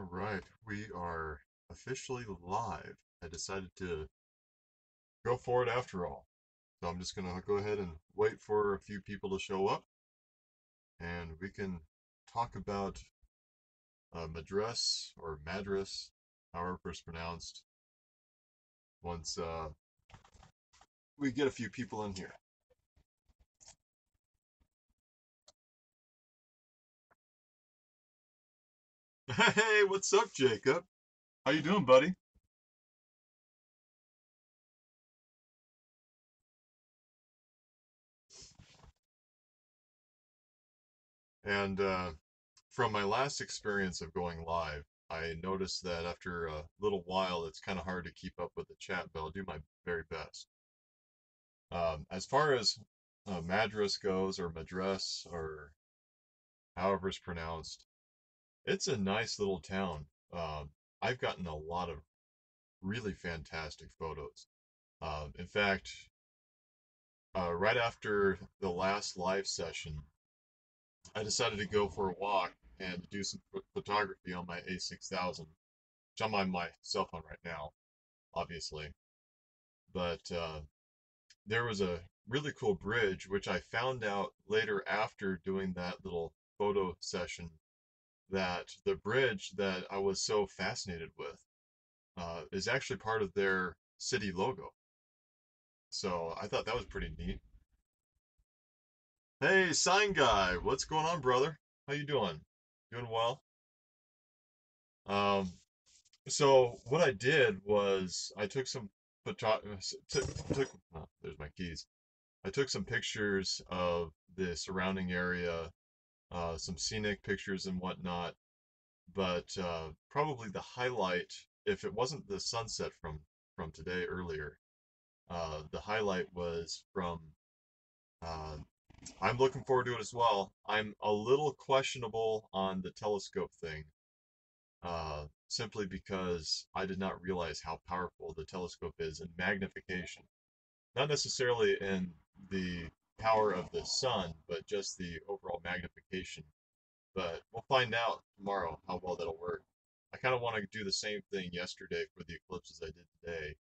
All right, we are officially live. I decided to go for it after all. So I'm just gonna go ahead and wait for a few people to show up, and we can talk about Madras or Madras, however it's pronounced, once we get a few people in here. Hey, what's up, Jacob? How you doing, buddy? And from my last experience of going live, I noticed that after a little while, it's kind of hard to keep up with the chat, but I'll do my very best. As far as Madras goes, or Madras, or however it's pronounced, it's a nice little town. I've gotten a lot of really fantastic photos. In fact, right after the last live session, I decided to go for a walk and do some photography on my A6000, which I'm on my cell phone right now, obviously. But there was a really cool bridge, which I found out later after doing that little photo session, that the bridge that I was so fascinated with is actually part of their city logo. So I thought that was pretty neat. Hey, sign guy, what's going on, brother? How you doing? Doing well? Um, so what I did was I took some photo took oh, there's my keys. I took some pictures of the surrounding area, some scenic pictures and whatnot. But probably the highlight, if it wasn't the sunset from today earlier, the highlight was from. Uh, I'm looking forward to it as well. I'm a little questionable on the telescope thing, simply because I did not realize how powerful the telescope is in magnification. Not necessarily in the power of the sun, but just the overall magnification. But we'll find out tomorrow how well that'll work. I kind of want to do the same thing yesterday for the eclipse as I did today.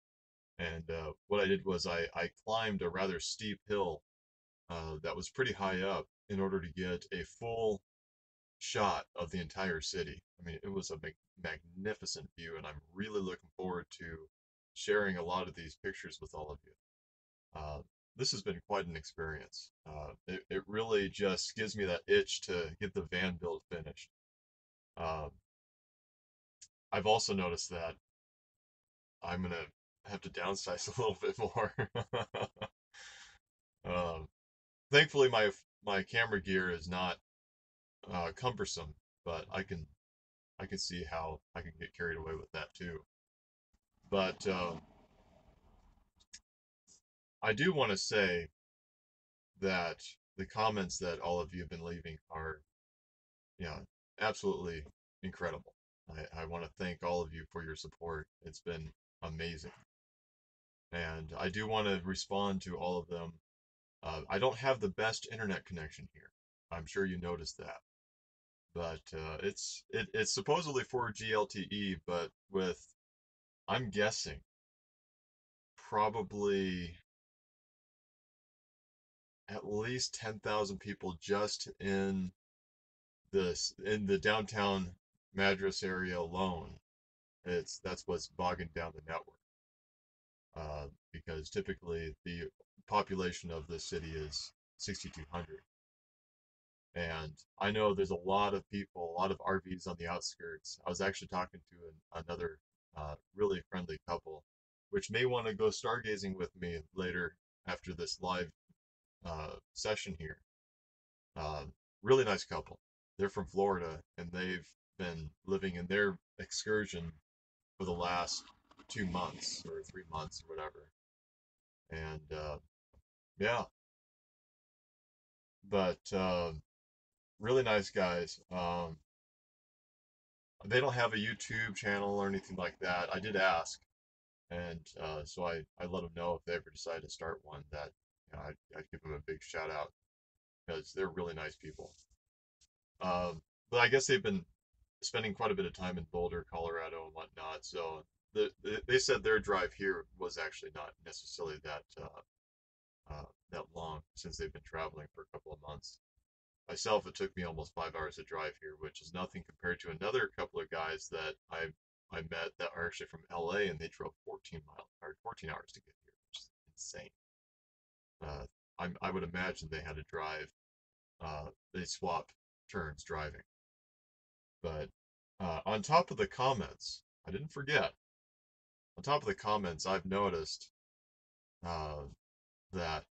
And what I did was I climbed a rather steep hill that was pretty high up in order to get a full shot of the entire city. I mean, it was a magnificent view, and I'm really looking forward to sharing a lot of these pictures with all of you. Uh, this has been quite an experience. It really just gives me that itch to get the van build finished. Um, I've also noticed that I'm gonna have to downsize a little bit more. um, Thankfully, my camera gear is not cumbersome, but I can see how I can get carried away with that too. But I do want to say that the comments that all of you have been leaving are, yeah, absolutely incredible. I want to thank all of you for your support. It's been amazing. And I do want to respond to all of them. I don't have the best internet connection here. I'm sure you noticed that. But it's supposedly 4G LTE, but with, I'm guessing, probably at least 10,000 people just in the downtown Madras area alone. That's what's bogging down the network. Because typically the population of the city is 6,200. And I know there's a lot of people, a lot of RVs on the outskirts. I was actually talking to another really friendly couple, which may want to go stargazing with me later after this live session here. Uh, Really nice couple. They're from Florida, and they've been living in their excursion for the last 2 months or 3 months or whatever. And yeah, but really nice guys. They don't have a YouTube channel or anything like that. I did ask, and so I let them know if they ever decide to start one that I'd give them a big shout out because they're really nice people. But I guess they've been spending quite a bit of time in Boulder, Colorado, and whatnot. So they said their drive here was actually not necessarily that long since they've been traveling for a couple of months. Myself, it took me almost 5 hours to drive here, which is nothing compared to another couple of guys that I met that are actually from LA, and they drove 14 hours to get here, which is insane. Uh, I would imagine they had to drive. They swap turns driving. But on top of the comments, I didn't forget. On top of the comments, I've noticed uh, that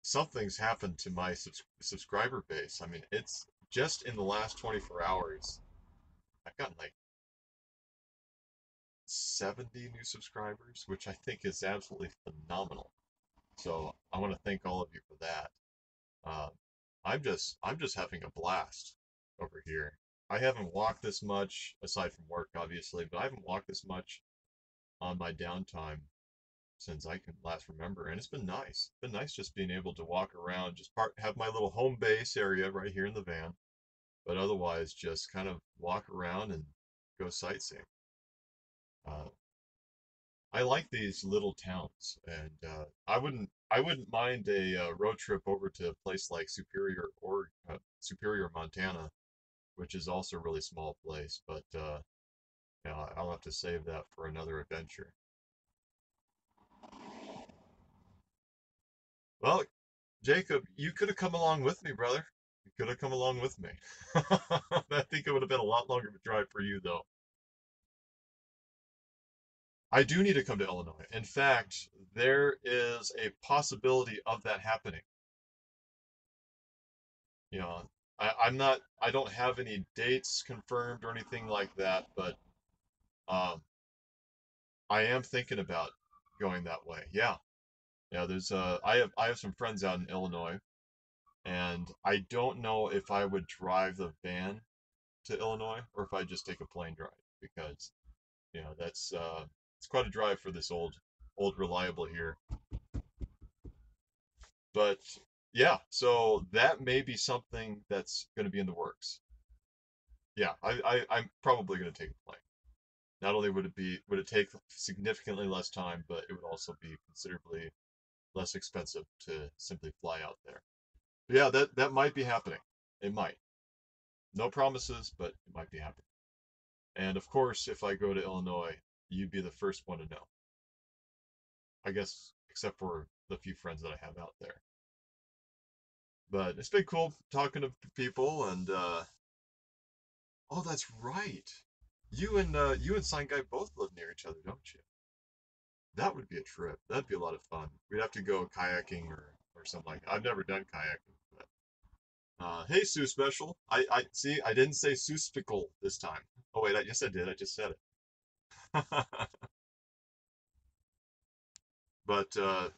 something's happened to my subscriber base. I mean, it's just in the last 24 hours, I've gotten like 70 new subscribers, which I think is absolutely phenomenal. So I want to thank all of you for that. Uh, I'm just having a blast over here. I haven't walked this much aside from work, obviously, but I haven't walked this much on my downtime since I can last remember, and it's been nice. It's been nice just being able to walk around, just have my little home base area right here in the van, but otherwise just kind of walk around and go sightseeing. Uh, I like these little towns, and I wouldn't mind a road trip over to a place like Superior, Montana, which is also a really small place, but yeah, I'll have to save that for another adventure. Well, Jacob, you could have come along with me, brother. You could have come along with me. I think it would have been a lot longer of a drive for you, though. I do need to come to Illinois. In fact, there is a possibility of that happening. You know, I don't have any dates confirmed or anything like that, but um, I am thinking about going that way. Yeah, yeah. I have some friends out in Illinois, and I don't know if I would drive the van to Illinois or if I just take a plane drive because that's it's quite a drive for this old reliable here. But yeah, so that may be something that's going to be in the works. Yeah, I'm probably going to take a plane. Not only would it take significantly less time, but it would also be considerably less expensive to simply fly out there. But yeah, that might be happening. It might. No promises, but it might be happening. And of course, if I go to Illinois, you'd be the first one to know. I guess, except for the few friends that I have out there. But it's been cool talking to people, and oh, that's right. You and Sign Guy both live near each other, don't you? That would be a trip. That'd be a lot of fun. We'd have to go kayaking or something like that. I've never done kayaking, but hey, Sue Special. I see. I didn't say Sue Spickle this time. Oh wait, yes I did. I just said it. But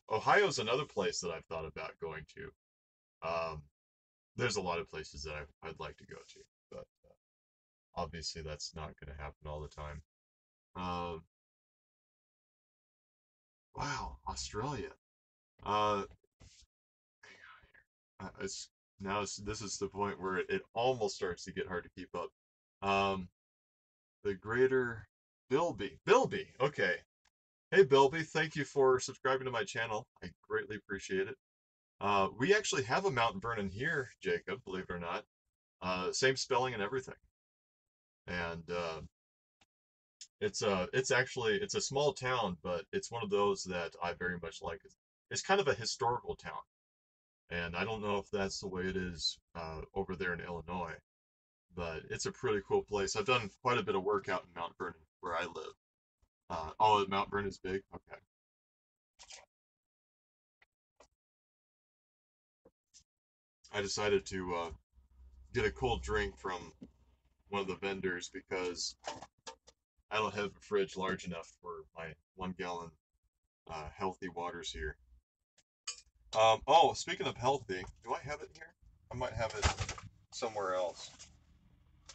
Ohio's another place that I've thought about going to. Um, there's a lot of places that I'd like to go to, but obviously that's not going to happen all the time. Uh, wow, Australia. Uh, it's this is the point where it almost starts to get hard to keep up. Um, the Greater Bilby. Bilby. Okay. Hey Bilby, thank you for subscribing to my channel. I greatly appreciate it. We actually have a Mount Vernon here, Jacob, believe it or not. Same spelling and everything. And it's a small town, but it's one of those that I very much like. It's kind of a historical town, and I don't know if that's the way it is over there in Illinois, but it's a pretty cool place. I've done quite a bit of work out in Mount Vernon where I live. Oh, Mount Vernon is big. Okay. I decided to get a cold drink from one of the vendors because I don't have a fridge large enough for my 1 gallon healthy waters here. Oh, speaking of healthy, do I have it here? I might have it somewhere else.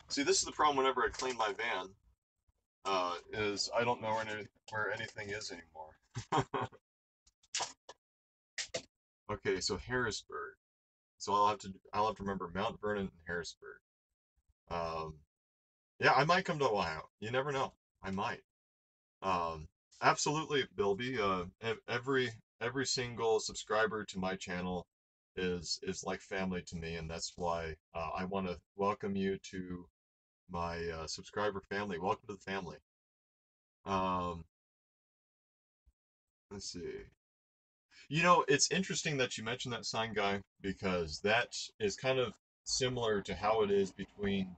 See, this is the problem whenever I clean my van, is I don't know where anything is anymore. Okay, so Harrisburg. So I'll have to remember Mount Vernon and Harrisburg. Um, Yeah, I might come to Ohio. You never know. I might. Um, Absolutely, Bilby. Every single subscriber to my channel is like family to me, and that's why I want to welcome you to my subscriber family. Welcome to the family. Um, let's see. It's interesting that you mentioned that sign guy because that is kind of similar to how it is between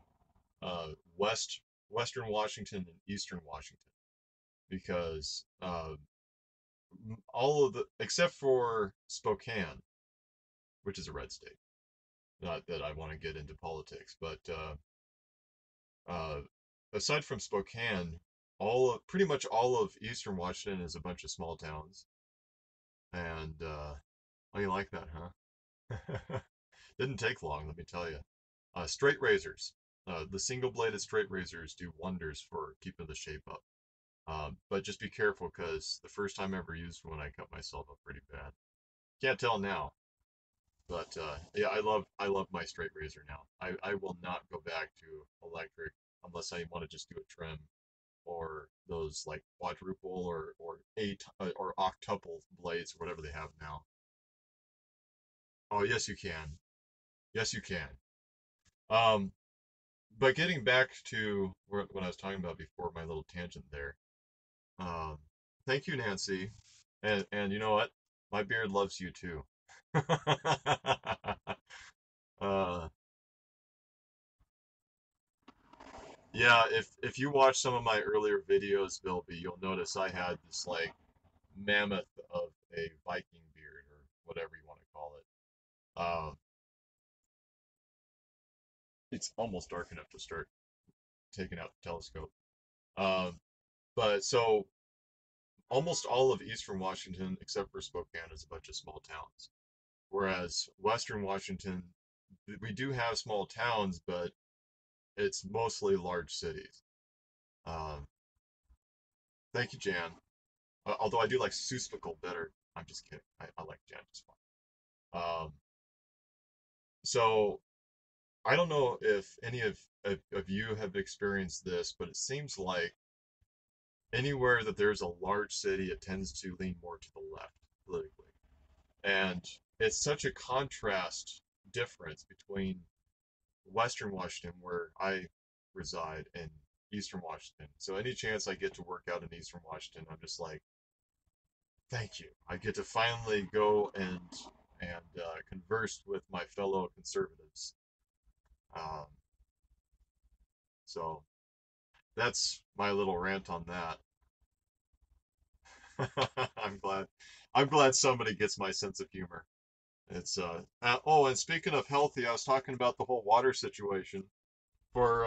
uh, West Western Washington and Eastern Washington because all of the except for Spokane, which is a red state. Not that I want to get into politics, but uh, aside from Spokane, pretty much all of Eastern Washington is a bunch of small towns, and oh, you like that, huh? Didn't take long, let me tell you. Straight razors, the single-bladed straight razors do wonders for keeping the shape up. But just be careful because the first time I ever used one, I cut myself up pretty bad. Can't tell now, but yeah, I love my straight razor now. I will not go back to electric unless I want to just do a trim or those like quadruple or eight or octuple blades or whatever they have now. Oh, yes, you can. Yes, you can. Um, but getting back to what I was talking about before, my little tangent there. Um, Thank you, Nancy. And you know what? My beard loves you too. uh, yeah, if you watch some of my earlier videos, Bilby, you'll notice I had this like mammoth of a Viking beard or whatever you want to call it. It's almost dark enough to start taking out the telescope. Um, but so almost all of eastern Washington, except for Spokane, is a bunch of small towns. Whereas western Washington, we do have small towns, but it's mostly large cities. Um, Thank you, Jan. Although I do like Suspical better. I'm just kidding. I like Jan just fine. So I don't know if any of you have experienced this, but it seems like anywhere that there's a large city, it tends to lean more to the left politically. And it's such a contrast difference between Western Washington, where I reside, and Eastern Washington. So any chance I get to work out in Eastern Washington, I'm just like, thank you. I get to finally go and converse with my fellow conservatives. Um, so that's my little rant on that. I'm glad. I'm glad somebody gets my sense of humor. Oh, and speaking of healthy, I was talking about the whole water situation. For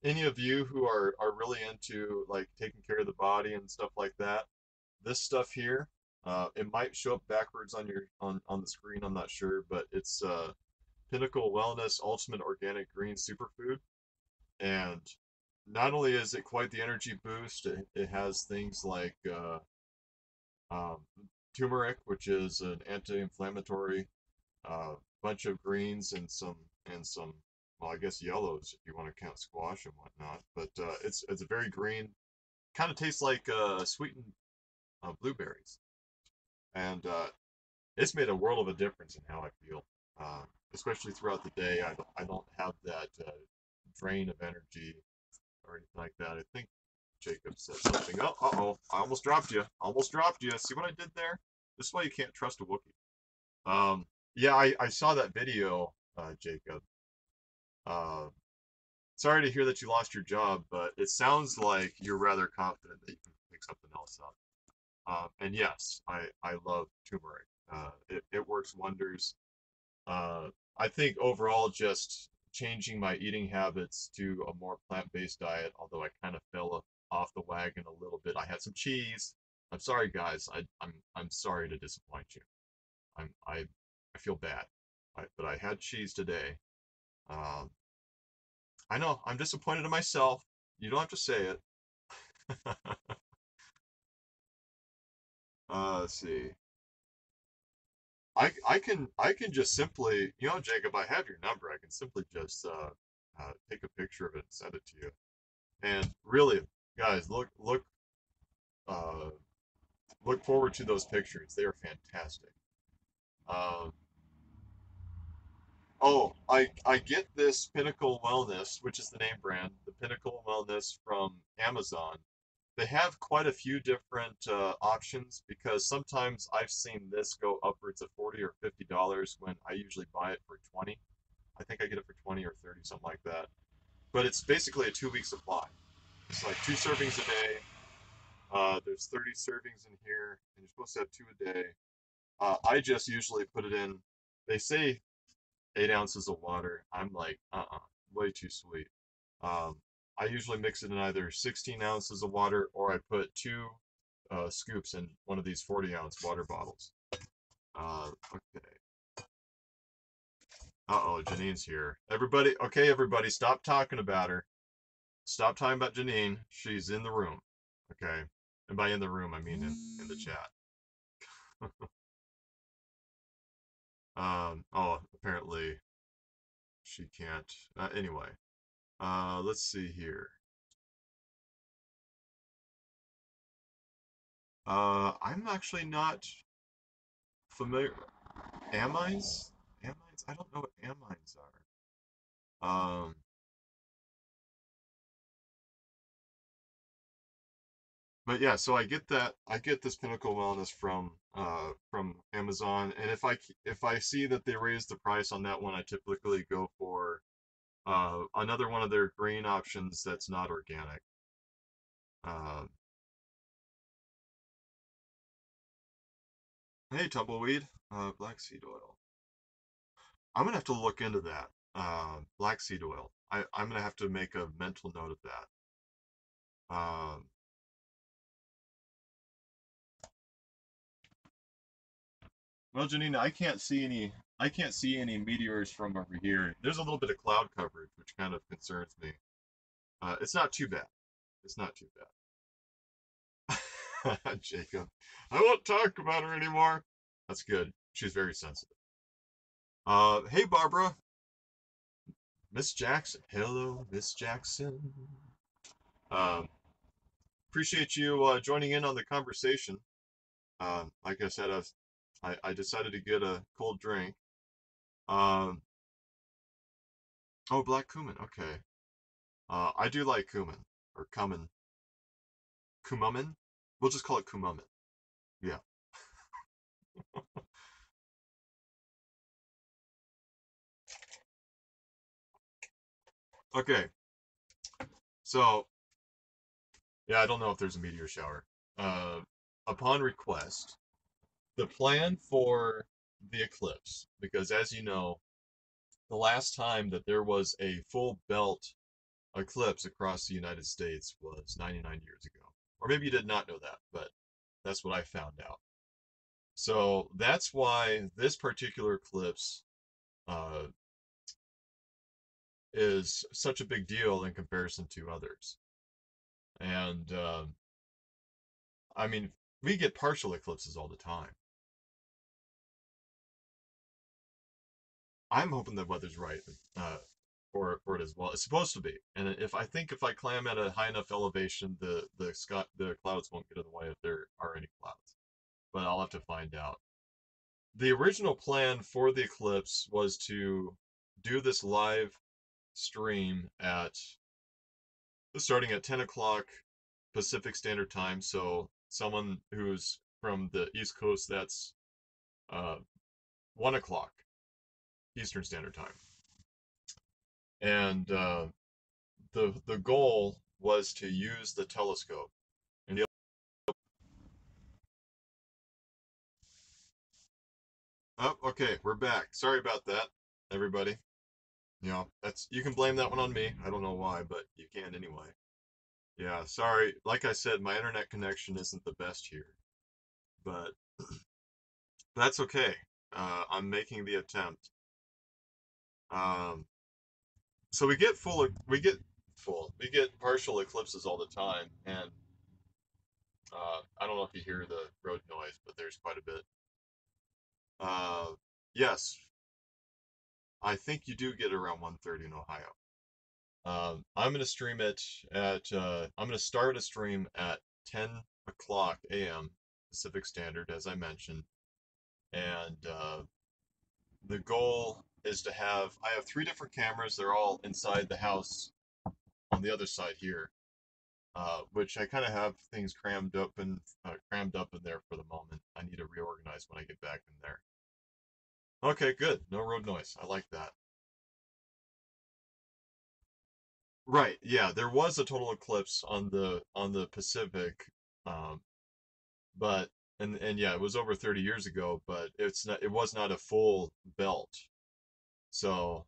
any of you who are really into like taking care of the body and stuff like that, this stuff here, it might show up backwards on your on the screen. I'm not sure, but it's Pinnacle Wellness Ultimate Organic Green Superfood, and not only is it quite the energy boost, it has things like um, turmeric, which is an anti-inflammatory, bunch of greens and some, well, I guess yellows if you want to count squash and whatnot. But it's a very green, kind of tastes like sweetened blueberries, and it's made a world of a difference in how I feel, especially throughout the day. I don't have that drain of energy or anything like that. I think Jacob said something. Oh, uh-oh, I almost dropped you. Almost dropped you. See what I did there? This is why you can't trust a Wookiee. Yeah, I saw that video, Jacob. Uh, Sorry to hear that you lost your job, but it sounds like you're rather confident that you can pick something else up. And yes, I love turmeric. It works wonders. Uh, I think overall, just changing my eating habits to a more plant-based diet, although I kind of fell off the wagon a little bit. I had some cheese. I'm sorry, guys. I'm sorry to disappoint you. I feel bad, but I had cheese today. Um, I know I'm disappointed in myself. You don't have to say it. Let's see. I can just simply, Jacob, I have your number. I can simply just take a picture of it and send it to you. And really, guys, uh, look forward to those pictures. They are fantastic. Um, oh, I get this Pinnacle Wellness, which is the name brand, the Pinnacle Wellness from Amazon. They have quite a few different options because sometimes I've seen this go upwards of $40 or $50 when I usually buy it for 20. I think I get it for 20 or 30, something like that. But it's basically a 2 week supply. It's like 2 servings a day. There's 30 servings in here, and you're supposed to have two a day. I just usually put it in. They say 8 ounces of water. I'm like, way too sweet. Um, I usually mix it in either 16 ounces of water or I put two scoops in one of these 40-ounce water bottles. Okay. Uh-oh, Janine's here. Everybody, okay, everybody, stop talking about her. Stop talking about Janine. She's in the room. Okay. And by in the room, I mean in the chat. Oh, apparently she can't. Anyway, let's see here. I'm actually not familiar. Amines? Amines? I don't know what amines are. But yeah, so I get that. I get this Pinnacle Wellness from Amazon, and if I see that they raise the price on that one, I typically go for another one of their green options that's not organic. Uh, hey, tumbleweed, black seed oil. I'm gonna have to look into that. Black seed oil. I'm gonna have to make a mental note of that. Um, well, Janina, I can't see any meteors from over here. There's a little bit of cloud coverage, which kind of concerns me. It's not too bad. It's not too bad. Jacob, I won't talk about her anymore. That's good. She's very sensitive. Hey, Barbara, Miss Jackson. Hello, Miss Jackson. Um, appreciate you joining in on the conversation. Like I said, I decided to get a cold drink. Um, oh, black cumin. Okay. I do like cumin or cumin. Kumamin. We'll just call it kumamin. Yeah. Okay. So yeah, I don't know if there's a meteor shower. Uh, upon request, the plan for the eclipse, because as you know, the last time that there was a full belt eclipse across the United States was 99 years ago. Or maybe you did not know that, but that's what I found out. So that's why this particular eclipse uh, is such a big deal in comparison to others. And I mean, we get partial eclipses all the time. I'm hoping the weather's right for it as well. It's supposed to be, and if I climb at a high enough elevation, the clouds won't get in the way if there are any clouds. But I'll have to find out. The original plan for the eclipse was to do this live stream at starting at 10 o'clock Pacific Standard Time. So someone who's from the East Coast, that's uh, 1 o'clock Eastern Standard Time. And the goal was to use the telescope. And oh, okay, we're back. Sorry about that, everybody. That's you can blame that one on me. I don't know why, but you can anyway. Yeah, sorry. Like I said, my internet connection isn't the best here, but that's okay. I'm making the attempt. Um, so we get partial eclipses all the time, and I don't know if you hear the road noise, but there's quite a bit. Yes, I think you do get around 1:30 in Ohio. I'm gonna stream it at. I'm gonna start a stream at 10 o'clock a.m. Pacific Standard, as I mentioned, and the goal is to have. I have three different cameras. They're all inside the house on the other side here, which I kind of have things crammed up in there for the moment. I need to reorganize when I get back in there. Okay, good. No road noise. I like that. Right. Yeah, there was a total eclipse on the Pacific, um, but and yeah, it was over 30 years ago, but it was not a full belt. So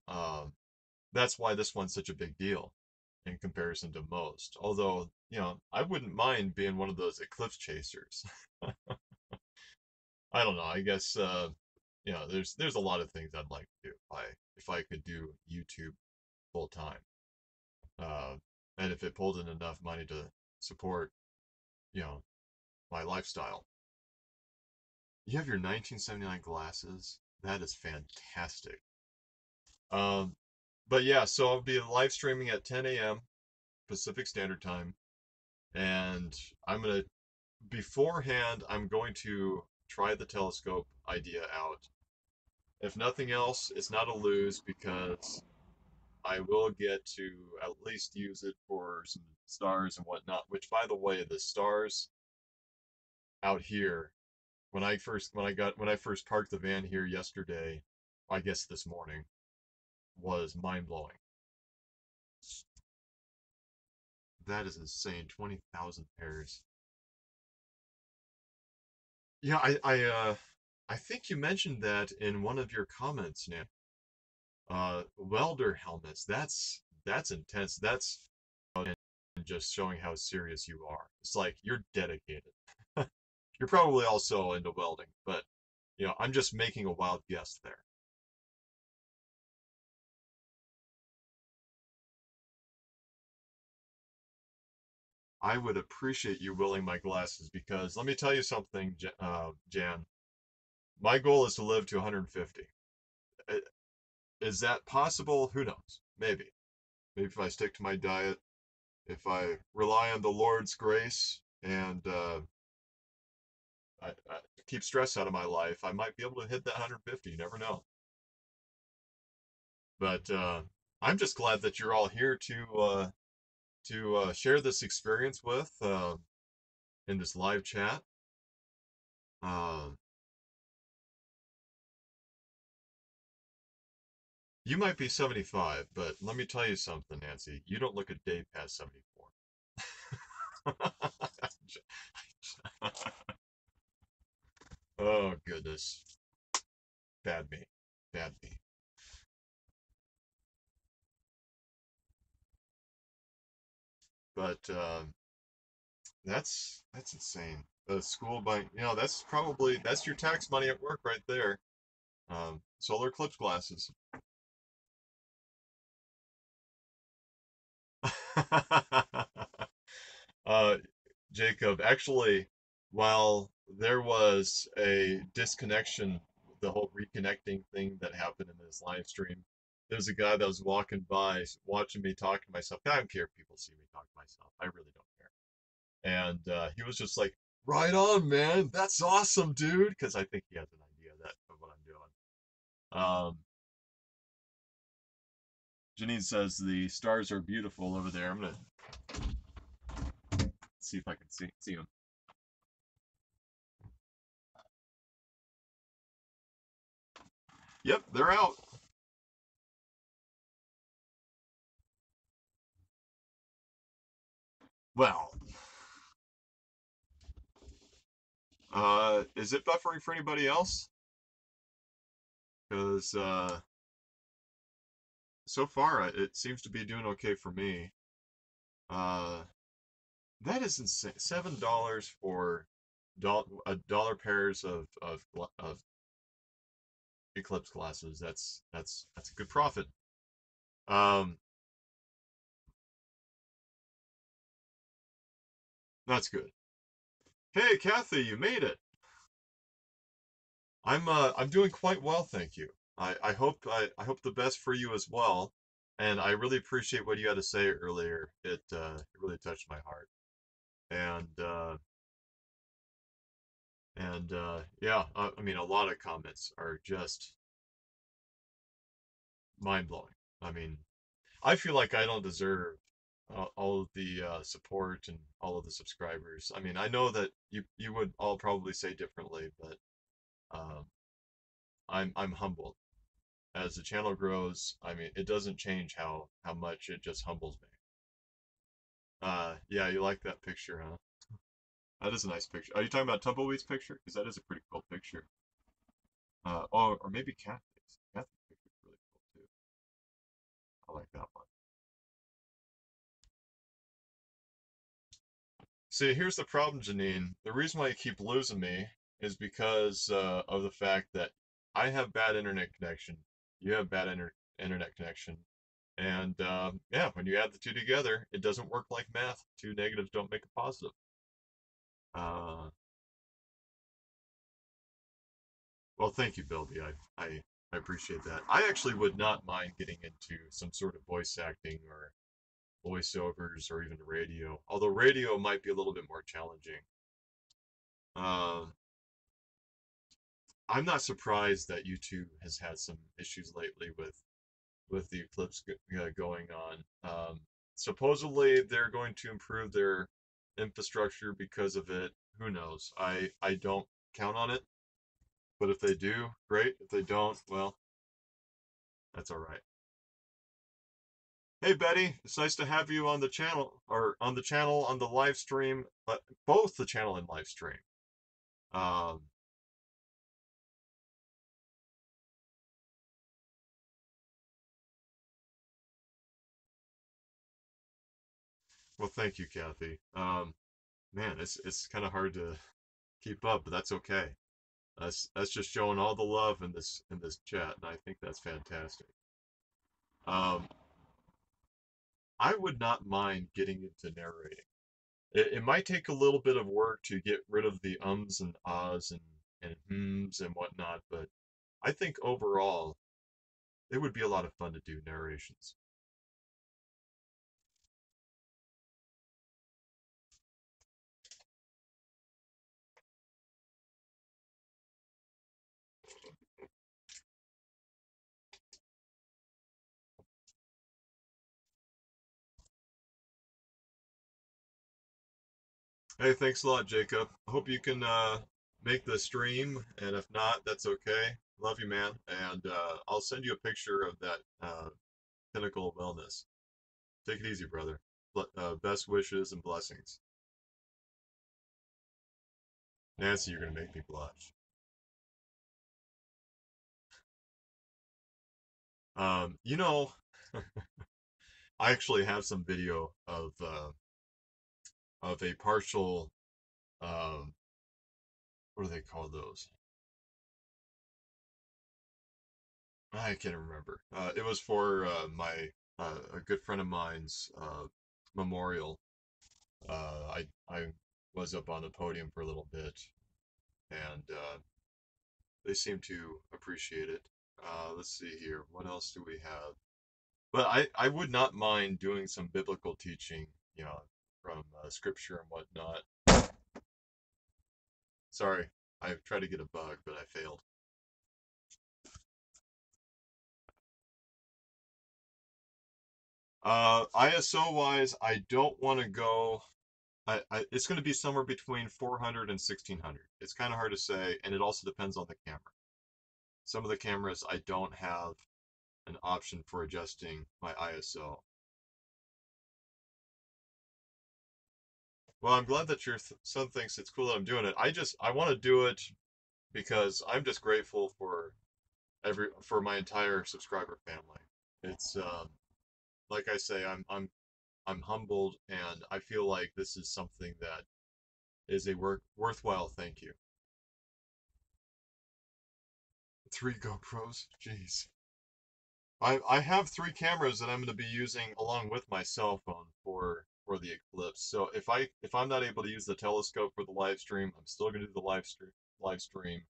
that's why this one's such a big deal in comparison to most. Although, I wouldn't mind being one of those eclipse chasers. I don't know. I guess there's a lot of things I'd like to do if I could do YouTube full time. Uh, and if it pulled in enough money to support, you know, my lifestyle. You have your 1979 glasses. That is fantastic. Um, but yeah, so I'll be live streaming at 10 a.m. Pacific Standard Time, and I'm going to try the telescope idea out. If nothing else, it's not a lose because I will get to at least use it for some stars and whatnot. Which, by the way, the stars out here when I first parked the van here yesterday, I guess this morning, was mind blowing. That is insane. 20,000 pairs. Yeah, I think you mentioned that in one of your comments, Nan. Welder helmets. That's intense. That's just showing how serious you are. It's like you're dedicated. You're probably also into welding, but I'm just making a wild guess there. I would appreciate you willing my glasses because let me tell you something, Jan. My goal is to live to 150. Uh, Is that possible? Who knows? Maybe. Maybe if I stick to my diet, if I rely on the Lord's grace and I keep stress out of my life, I might be able to hit that 150. You never know. But I'm just glad that you're all here to share this experience with in this live chat. Uh, you might be 75, but let me tell you something, Nancy. You don't look a day past 74. Oh, goodness. Bad me. Bad me. But that's insane. The school buying, that's your tax money at work right there. Solar eclipse glasses. uh, Jacob, actually, while there was a disconnection, the whole reconnecting thing that happened in this live stream, there's a guy that was walking by watching me talk to myself. I don't care if people see me talk to myself. I really don't care. And he was just like, "Right on, man. That's awesome, dude." Because I think he has an idea of what I'm doing. Janine says the stars are beautiful over there. I'm gonna see if I can see them. Yep, they're out. Well, is it buffering for anybody else? Because so far it seems to be doing okay for me. Uh, that is insane. $7 for a dollar pairs of Eclipse glasses. That's a good profit. Um, that's good. Hey, Kathy, you made it. I'm doing quite well, thank you. I hope the best for you as well. And I really appreciate what you had to say earlier. It really touched my heart. And yeah, I mean, a lot of comments are just mind blowing. I mean, I feel like I don't deserve all of the support and all of the subscribers. I mean, I know that you would all probably say differently, but um, I'm humbled as the channel grows. I mean, it doesn't change how much it just humbles me. Yeah, you like that picture, huh? That is a nice picture. Are you talking about Tumbleweed's picture? Because that is a pretty cool picture. Oh, or maybe Kathy's. Kathy's picture is really cool too. I like that one. See, here's the problem, Janine. The reason why you keep losing me is because of the fact that I have bad internet connection. You have bad internet connection. And yeah, when you add the two together, it doesn't work like math. Two negatives don't make a positive. Uh, well, thank you, Bilby. I appreciate that. I actually would not mind getting into some sort of voice acting or voiceovers or even radio, although radio might be a little bit more challenging. Uh, I'm not surprised that YouTube has had some issues lately with the Eclipse going on. Supposedly they're going to improve their infrastructure because of it. Who knows? I don't count on it, but if they do, great. If they don't, well, that's all right. Hey Betty, it's nice to have you on the channel or on the live stream, both the channel and live stream. Um, well, thank you, Kathy. Man, it's kind of hard to keep up, but that's okay. That's just showing all the love in this chat, and I think that's fantastic. Um, I would not mind getting into narrating. It might take a little bit of work to get rid of the ums and ahs and hms and whatnot, but I think overall it would be a lot of fun to do narrations. Hey, thanks a lot, Jacob. I hope you can make the stream, and if not, that's okay. Love you, man, and I'll send you a picture of that pinnacle of wellness. Take it easy, brother. Best wishes and blessings. Nancy, you're gonna make me blush. You know, I actually have some video of a partial um, what do they call those? I can't remember. It was for my a good friend of mine's memorial. I was up on the podium for a little bit, and they seemed to appreciate it. Let's see here. What else do we have? But I would not mind doing some biblical teaching, you know, from scripture and whatnot. Sorry, I tried to get a bug, but I failed. ISO wise, I don't want to go. It's going to be somewhere between 400 and 1600. It's kind of hard to say, and it also depends on the camera. Some of the cameras I don't have an option for adjusting my ISO. Well, I'm glad that your son thinks it's cool that I'm doing it. I want to do it because I'm just grateful for my entire subscriber family. It's like I say, I'm humbled, and I feel like this is something that is a worthwhile thank you. Three GoPros, jeez. I have three cameras that I'm going to be using along with my cell phone for the Eclipse. So if I'm not able to use the telescope for the live stream, I'm still going to do the live stream,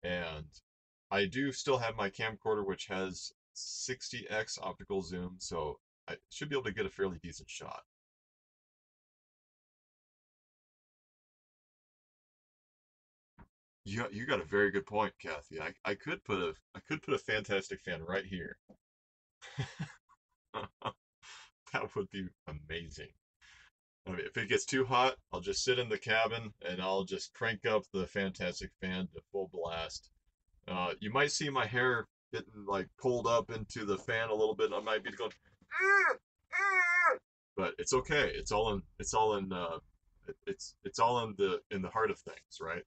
and I do still have my camcorder, which has 60x optical zoom, so I should be able to get a fairly decent shot. You got a very good point, Kathy. I could put a fantastic fan right here. That would be amazing. I mean, if it gets too hot, I'll just sit in the cabin and I'll just crank up the fantastic fan to full blast. You might see my hair getting like pulled up into the fan a little bit. I might be going, "Ah, ah," but it's okay. It's all in the heart of things, right?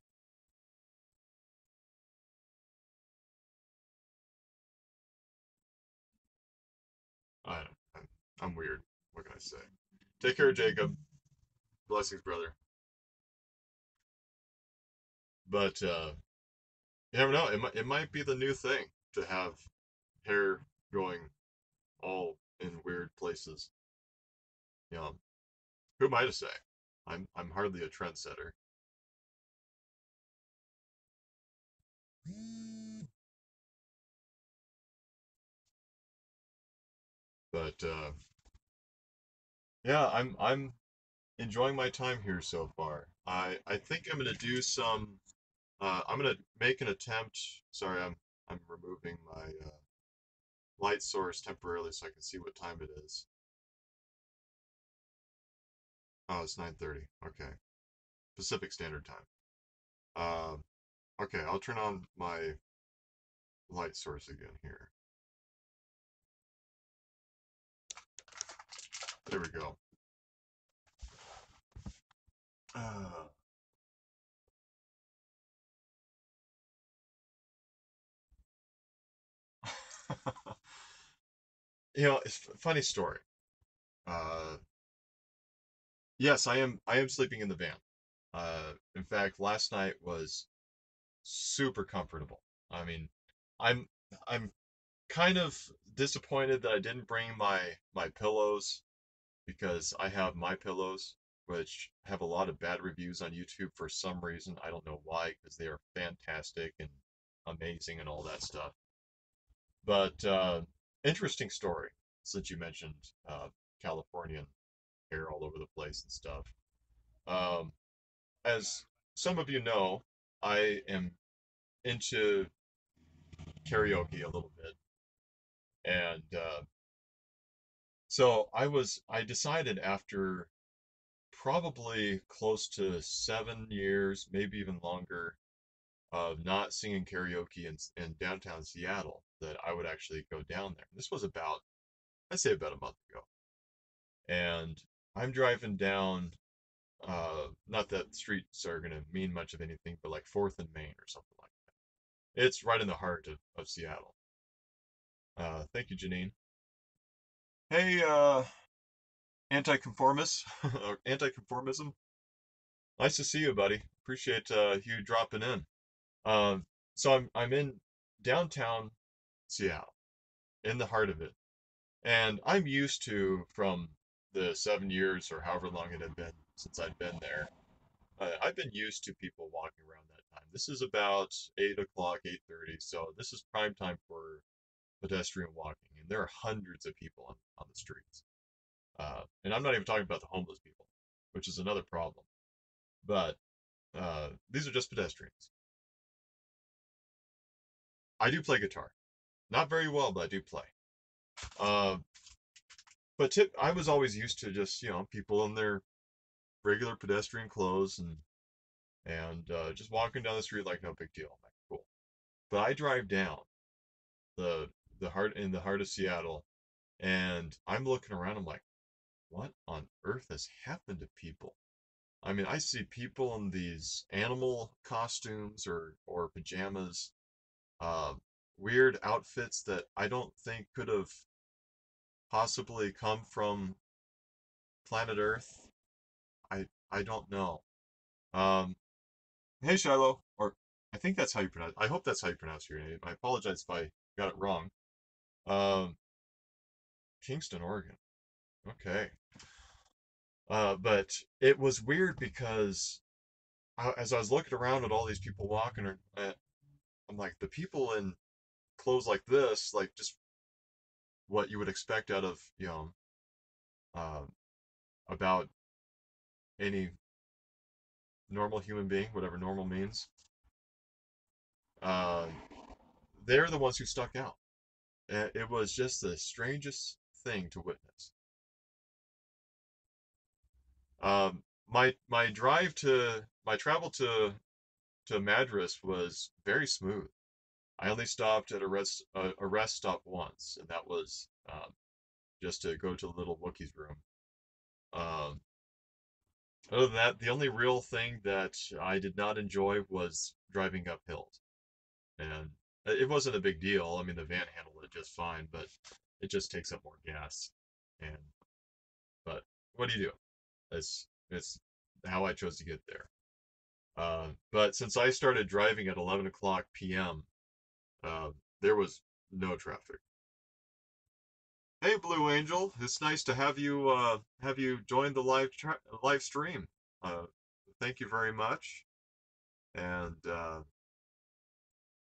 I I'm weird. What can I say? Take care, Jacob. Blessings, brother. But you never know. It might be the new thing to have hair going all in weird places. You know, who am I to say? I'm hardly a trendsetter. But yeah, I'm enjoying my time here so far. I think I'm gonna do some. I'm gonna make an attempt. Sorry, I'm removing my light source temporarily so I can see what time it is. Oh, it's 9:30. Okay, Pacific Standard Time. Okay, I'll turn on my light source again here. There we go. Uh, it's a funny story. Uh, yes, I am sleeping in the van. In fact, last night was super comfortable. I mean, I'm I'm kind of disappointed that I didn't bring my pillows because I have my pillows, which have a lot of bad reviews on YouTube for some reason. I don't know why, because they are fantastic and amazing and all that stuff. But interesting story since you mentioned Californian hair all over the place and stuff. Um, as some of you know, I am into karaoke a little bit, and so I decided after probably close to 7 years, maybe even longer, of not singing karaoke in downtown Seattle, that I would actually go down there. This was about, I'd say about a month ago. And I'm driving down, not that streets are going to mean much of anything, but like 4th and Main or something like that. It's right in the heart of Seattle. Thank you, Janine. Hey, anti-conformist, or anti-conformism. Nice to see you, buddy. Appreciate you dropping in. Um, so I'm in downtown Seattle, in the heart of it, and I'm used to, from the 7 years or however long it had been since I'd been there. I've been used to people walking around that time. This is about 8 o'clock, 8:30, so this is prime time for pedestrian walking, and there are hundreds of people on the streets. And I'm not even talking about the homeless people, which is another problem. But these are just pedestrians. I do play guitar, not very well, but I do play. Uh, but I was always used to just people in their regular pedestrian clothes and just walking down the street like no big deal. I'm like, cool. But I drive down the the heart of Seattle, and I'm looking around. I'm like, what on earth has happened to people? I mean, I see people in these animal costumes or pajamas, uh, weird outfits that I don't think could have possibly come from planet Earth. I don't know. Um, hey Shiloh, or I think that's how you pronounce. I hope that's how you pronounce your name. I apologize if I got it wrong. Um, Kingston, Oregon. Okay. But it was weird because as I was looking around at all these people walking, I'm like, the people in clothes like this, like just what you would expect out of, uh, about any normal human being, whatever normal means. Uh, they're the ones who stuck out. It was just the strangest thing to witness. My travel to Madras was very smooth. I only stopped at a rest stop once, and that was just to go to the little Wookiee's room. Um, Other than that, the only real thing that I did not enjoy was driving up hills, and it wasn't a big deal. I mean, the van handled it just fine, but it just takes up more gas. And but what do you do? It's how I chose to get there. But since I started driving at 11 o'clock p.m., uh, there was no traffic. Hey, Blue Angel, it's nice to have you join the live stream. Uh, Thank you very much, and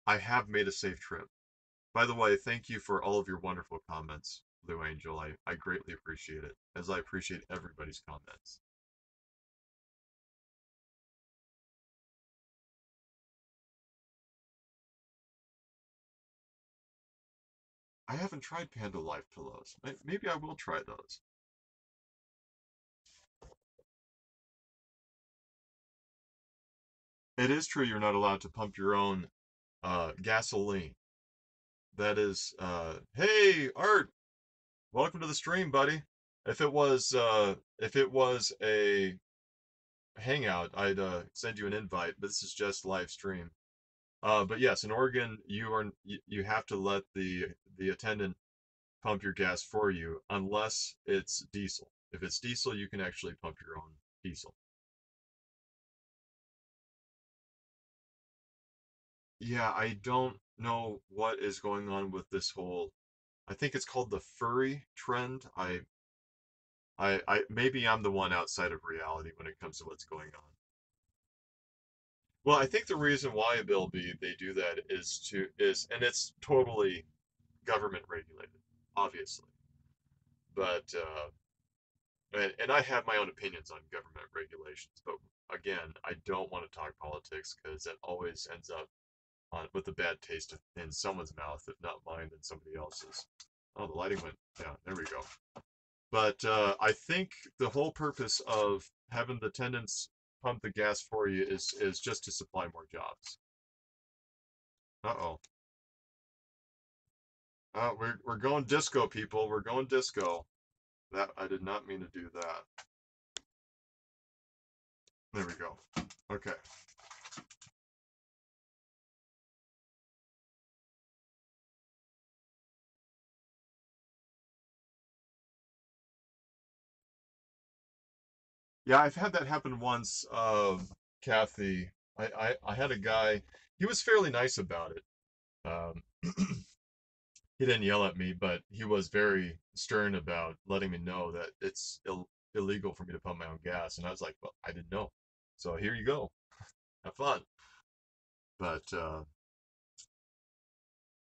I have made a safe trip. By the way, thank you for all of your wonderful comments, Blue Angel. I greatly appreciate it, as I appreciate everybody's comments. I haven't tried Panda Life pillows. Maybe I will try those. It is true you're not allowed to pump your own gasoline. That is, hey, Art, welcome to the stream, buddy. If it was a hangout, I'd send you an invite, but this is just live stream. But yes, in Oregon, you have to let the attendant pump your gas for you unless it's diesel. If it's diesel, you can actually pump your own diesel. Yeah, I don't know what is going on with this whole. I think it's called the furry trend. I maybe I'm the one outside of reality when it comes to what's going on. Well, I think the reason why, Bill B, they do that and it's totally government regulated, obviously. But and I have my own opinions on government regulations, but again, I don't want to talk politics because it always ends up with a bad taste in someone's mouth, if not mine, then somebody else's. Oh, the lighting went down. There we go. But I think the whole purpose of having the attendants pump the gas for you is just to supply more jobs. Uh-oh. We're going disco, people. We're going disco. That I did not mean to do that. There we go. Okay. Yeah, I've had that happen once, Kathy. I had a guy, he was fairly nice about it. Um, he didn't yell at me, but he was very stern about letting me know that it's illegal for me to pump my own gas. And I was like, well, I didn't know. So here you go. Have fun. But,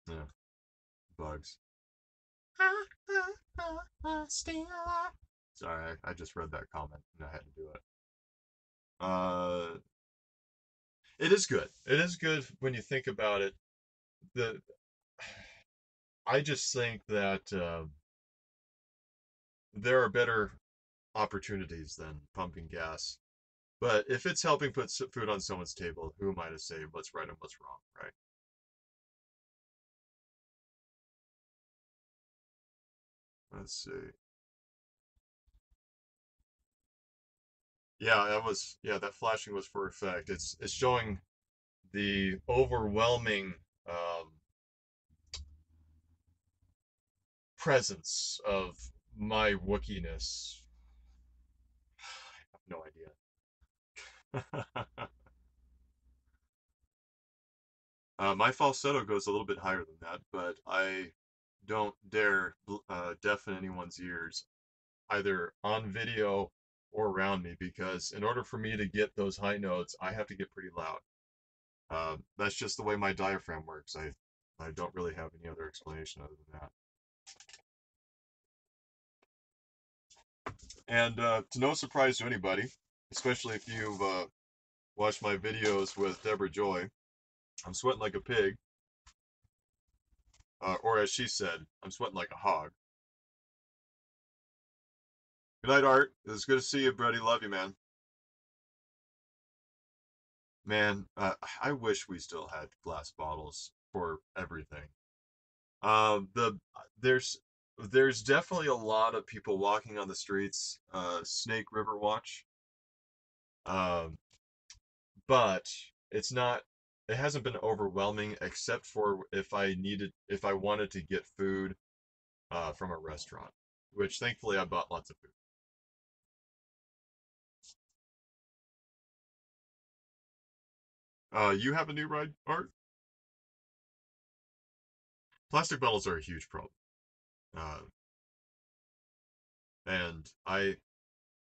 yeah, bugs. Sorry, I just read that comment and I had to do it. Uh, it is good. It is good when you think about it. The I just think that there are better opportunities than pumping gas. But if it's helping put food on someone's table, who am I to say what's right and what's wrong, right? Let's see. Yeah, that flashing was for effect. It's showing the overwhelming presence of my Wookiees. I have no idea. My falsetto goes a little bit higher than that, but I don't dare deafen anyone's ears, either on video or around me, because in order for me to get those high notes, I have to get pretty loud. That's just the way my diaphragm works. I don't really have any other explanation other than that. And to no surprise to anybody, especially if you've watched my videos with Deborah Joy, I'm sweating like a pig, or as she said, I'm sweating like a hog. Good night, Art. It's good to see you, buddy. Love you, man. Man, I wish we still had glass bottles for everything. The there's definitely a lot of people walking on the streets. Snake River Watch. Um, but it's not. It hasn't been overwhelming, except for if I wanted to get food from a restaurant, which thankfully I bought lots of food. You have a new ride, Art? Plastic bottles are a huge problem. Uh, and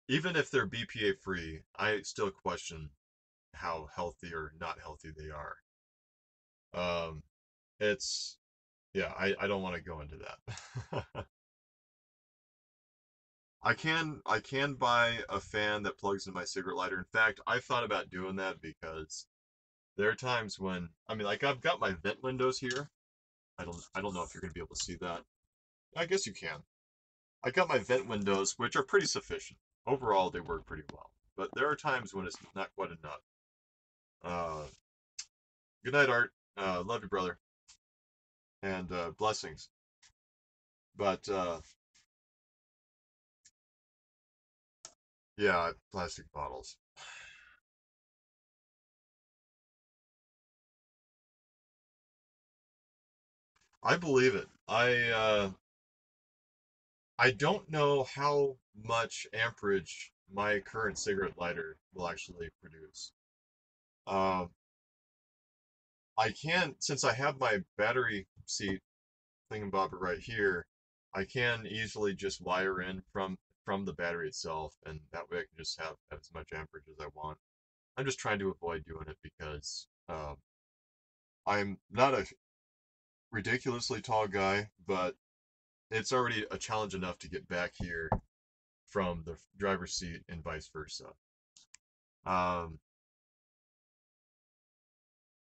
even if they're BPA free, I still question how healthy or not healthy they are. Um, it's yeah, I don't want to go into that. I can buy a fan that plugs in my cigarette lighter. In fact, I've thought about doing that because there are times when I mean like I've got my vent windows here. I don't know if you're gonna be able to see that. I guess you can. I got my vent windows, which are pretty sufficient. Overall, they work pretty well. But there are times when it's not quite enough. Uh, good night, Art. Love you, brother, and blessings. But yeah, plastic bottles. I believe it. I don't know how much amperage my current cigarette lighter will actually produce. Um, I can, since I have my battery seat thingamabobber right here, I can easily just wire in from the battery itself, and that way I can just have as much amperage as I want. I'm just trying to avoid doing it because I'm not a ridiculously tall guy, but it's already a challenge enough to get back here from the driver's seat and vice versa. Um,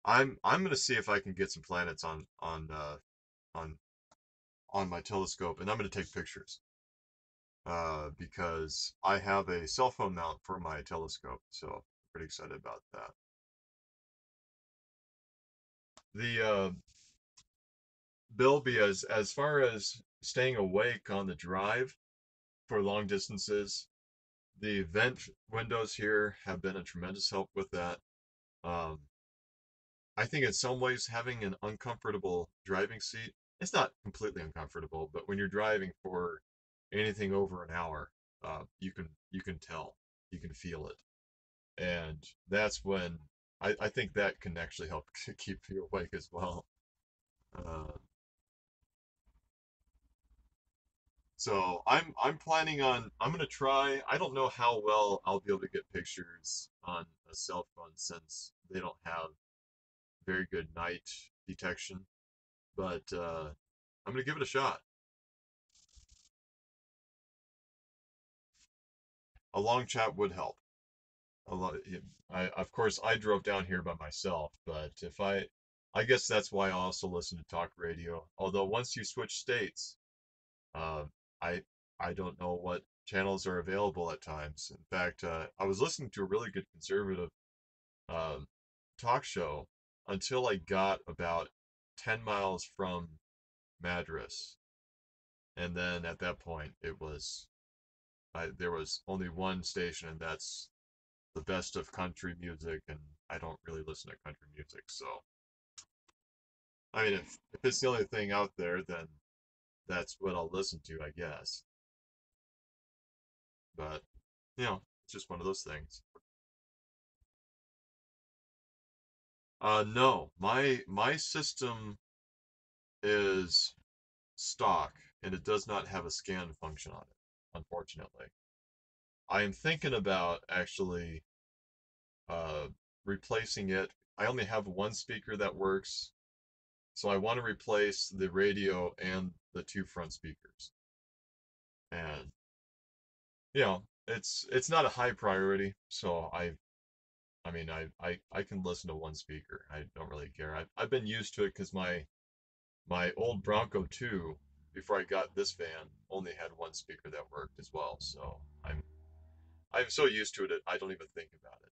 I'm gonna see if I can get some planets on on my telescope, and I'm gonna take pictures. Because I have a cell phone mount for my telescope, so I'm pretty excited about that. The Bilby, as far as staying awake on the drive for long distances, the vent windows here have been a tremendous help with that. Um, I think in some ways having an uncomfortable driving seat, it's not completely uncomfortable, but when you're driving for anything over an hour, you can tell, you can feel it. And that's when I think that can actually help keep you awake as well. Uh, so I'm planning on I'm gonna try. I don't know how well I'll be able to get pictures on a cell phone since they don't have very good night detection, but I'm gonna give it a shot. A long chat would help. A lot. I of course I drove down here by myself, but if I guess that's why I also listen to talk radio. Although once you switch states, Uh, I I don't know what channels are available at times. In fact, I was listening to a really good conservative um, talk show until I got about 10 miles from Madras, and then at that point there was only one station, and that's the best of country music, and I don't really listen to country music, so I mean if it's the only thing out there, then that's what I'll listen to, I guess. But it's just one of those things. No, my system is stock and it does not have a scan function on it, unfortunately. I am thinking about actually uh, replacing it. I only have one speaker that works, so I want to replace the radio and the two front speakers. And you know, it's not a high priority, so I mean, I can listen to one speaker. I don't really care. I've been used to it because my old Bronco 2, before I got this van, only had one speaker that worked as well. So I'm so used to it, I don't even think about it.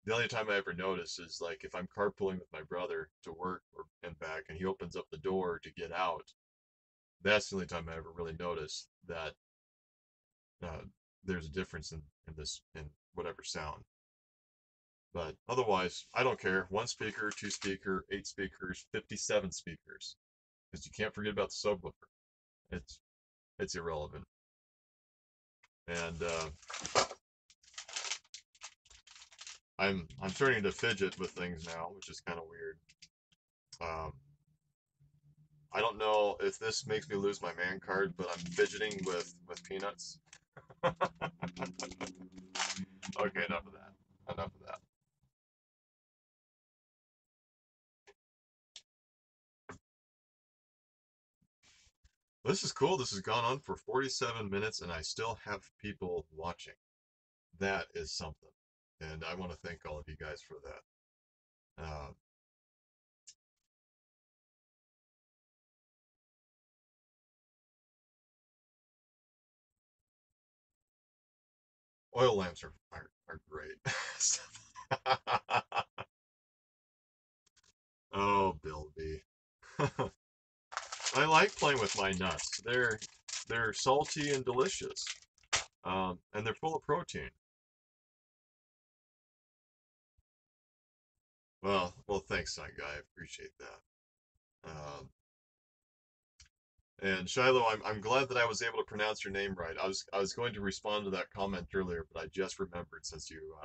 The only time I ever notice is like if I'm carpooling with my brother to work or and back, and he opens up the door to get out. That's the only time I ever really notice that uh, there's a difference in this in whatever sound. But otherwise, I don't care. One speaker, two speaker, eight speakers, 57 speakers, because you can't forget about the subwoofer. It's it's irrelevant. And I'm starting to fidget with things now, which is kind of weird. Um, I don't know if this makes me lose my man card, but I'm fidgeting with peanuts. Okay, enough of that. Enough of that. This is cool. This has gone on for 47 minutes, and I still have people watching. That is something, and I want to thank all of you guys for that. Oil lamps are great. Oh, Bill B. I like playing with my nuts. They're salty and delicious, and they're full of protein. Well, thanks, son guy. I appreciate that. And Shiloh, I'm glad that I was able to pronounce your name right. I was going to respond to that comment earlier, but I just remembered since you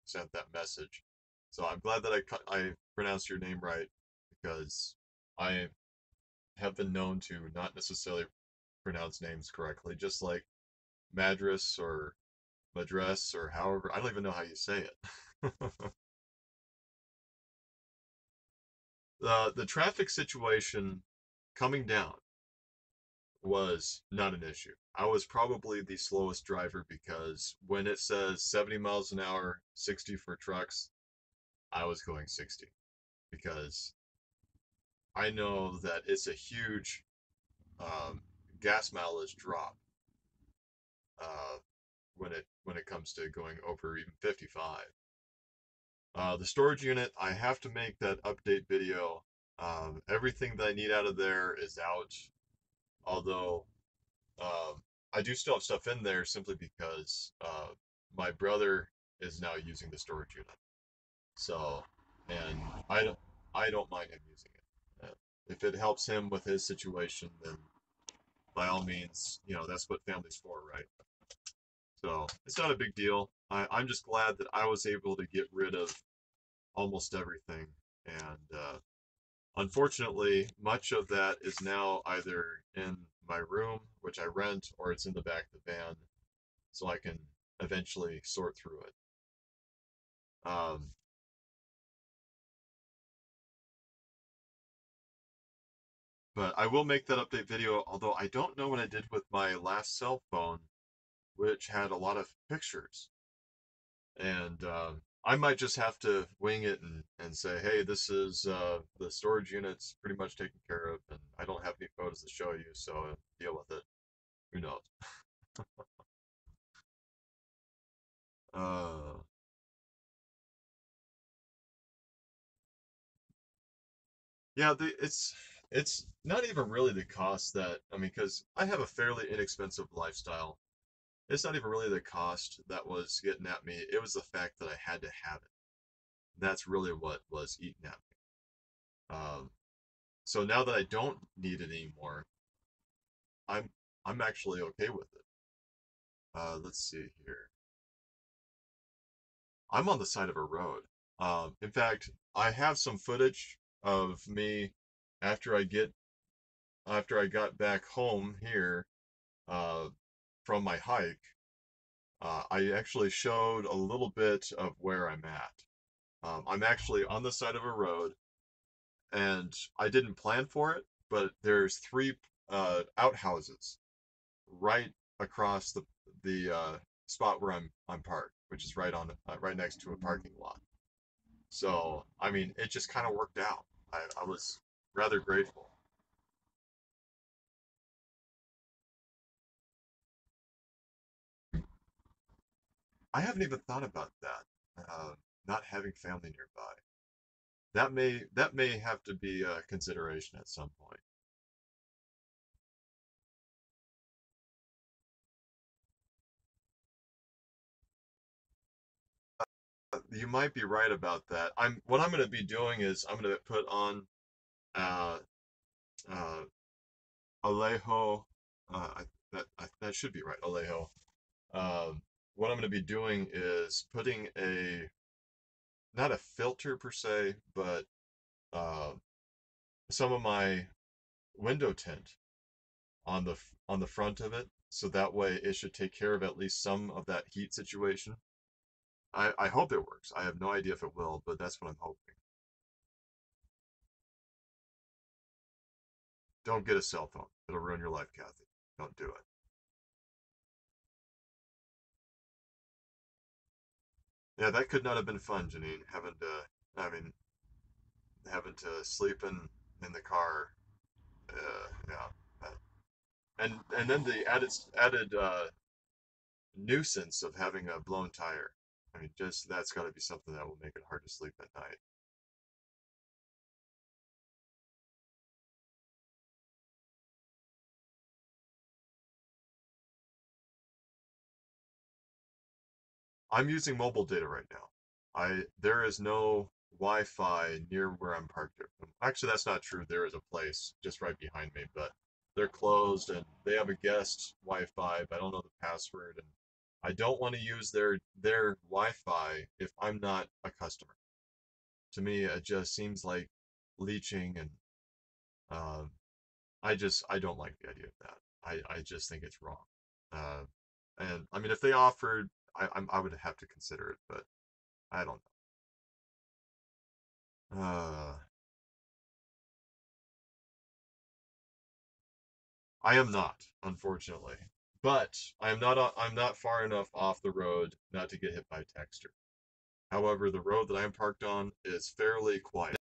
sent that message. So I'm glad that I pronounced your name right because I have been known to not necessarily pronounce names correctly, just like Madras or Madras or however. I don't even know how you say it. The traffic situation coming down was not an issue. I was probably the slowest driver because when it says 70 miles an hour, 60 for trucks, I was going 60 because I know that it's a huge um, gas mileage drop uh, when it comes to going over even 55. The storage unit, I have to make that update video. Everything that I need out of there is out, although I do still have stuff in there simply because my brother is now using the storage unit. So, and I don't, I don't mind him using it. If it helps him with his situation, then by all means, that's what family's for, right? So it's not a big deal. I'm just glad that I was able to get rid of almost everything. And unfortunately, much of that is now either in my room, which I rent, or it's in the back of the van, so I can eventually sort through it. Um, but I will make that update video, although I don't know what I did with my last cell phone, which had a lot of pictures. And I might just have to wing it and say, hey, this is the storage unit's pretty much taken care of, and I don't have any photos to show you, so deal with it. Who knows? Uh, yeah, it's not even really the cost that I mean, because I have a fairly inexpensive lifestyle. It's not even really the cost that was getting at me. It was the fact that I had to have it. That's really what was eating at me. So now that I don't need it anymore, I'm I'm actually okay with it. Let's see here. I'm on the side of a road. In fact, I have some footage of me after I get after I got back home here uh, from my hike. I actually showed a little bit of where I'm at. I'm actually on the side of a road, and I didn't plan for it, but there's three outhouses right across the spot where I'm parked, which is right next to a parking lot. So I mean, it just kind of worked out. I was rather grateful. I haven't even thought about that. Not having family nearby. That may have to be a consideration at some point. You might be right about that. What I'm going to be doing is I'm going to put on uh, uh, Alejo. That should be right, Alejo. What I'm going to be doing is putting a not a filter per se, but uh, some of my window tint on the front of it, so that way it should take care of at least some of that heat situation. I hope it works. I have no idea if it will, but that's what I'm hoping. Don't get a cell phone. It'll ruin your life, Kathy. Don't do it. Yeah, that could not have been fun, Janine. I mean, having to sleep in the car. Yeah, and then the added nuisance of having a blown tire. I mean, just that's got to be something that will make it hard to sleep at night. I'm using mobile data right now. I There is no Wi-Fi near where I'm parked. Actually, that's not true. There is a place just right behind me, but they're closed and they have a guest Wi-Fi, but I don't know the password, and I don't want to use their Wi-Fi if I'm not a customer. To me, it just seems like leeching, and um, I don't like the idea of that. I just think it's wrong. Uh, and I mean, if they offered, I would have to consider it, but I don't know. I am not, unfortunately, but I'm not far enough off the road not to get hit by a texter. However, the road that I'm parked on is fairly quiet.